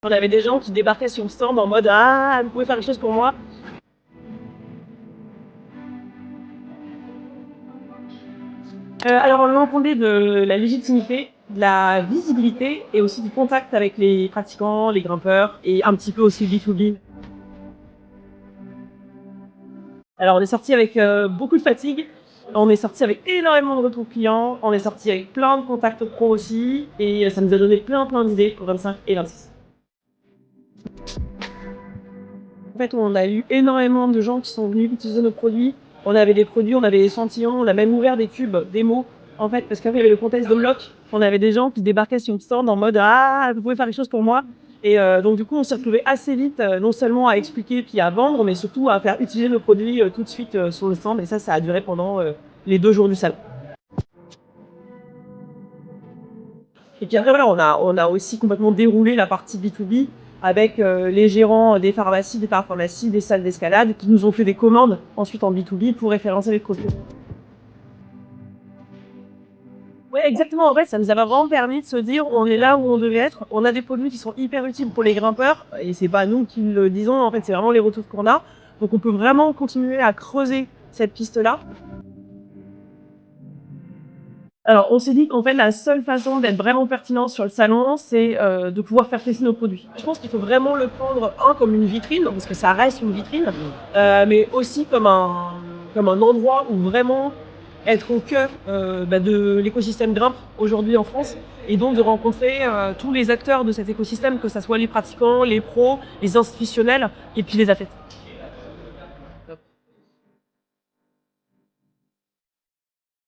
On avait des gens qui débarquaient sur le stand en mode «Ah, vous pouvez faire quelque chose pour moi?» Alors on entendait de la légitimité, de la visibilité et aussi du contact avec les pratiquants, les grimpeurs et un petit peu aussi B2B. Alors on est sorti avec beaucoup de fatigue, on est sorti avec énormément de retours clients, on est sorti avec plein de contacts pro aussi et ça nous a donné plein d'idées pour 25 et 26. En fait, on a eu énormément de gens qui sont venus utiliser nos produits. On avait des produits, on avait des échantillons, on a même ouvert des cubes démo. En fait, parce qu'après, il y avait le contexte de bloc. On avait des gens qui débarquaient sur une stand en mode «Ah, vous pouvez faire quelque chose pour moi?» Et donc, du coup, on s'est retrouvé assez vite, non seulement à expliquer puis à vendre, mais surtout à faire utiliser nos produits tout de suite sur le stand. Et ça a duré pendant les 2 jours du salon. Et puis après, voilà, on a aussi complètement déroulé la partie B2B avec les gérants des pharmacies, des parapharmacies, des salles d'escalade qui nous ont fait des commandes ensuite en B2B pour référencer les produits. Ouais, exactement. En fait, ça nous a vraiment permis de se dire on est là où on devait être. On a des produits qui sont hyper utiles pour les grimpeurs et c'est pas nous qui le disons. En fait, c'est vraiment les retours qu'on a. Donc, on peut vraiment continuer à creuser cette piste-là. Alors, on s'est dit qu'en fait, la seule façon d'être vraiment pertinent sur le salon, c'est de pouvoir faire tester nos produits. Je pense qu'il faut vraiment le prendre, comme une vitrine, parce que ça reste une vitrine, mais aussi comme un endroit où vraiment être au cœur de l'écosystème grimpe aujourd'hui en France, et donc de rencontrer tous les acteurs de cet écosystème, que ce soit les pratiquants, les pros, les institutionnels, et puis les athlètes.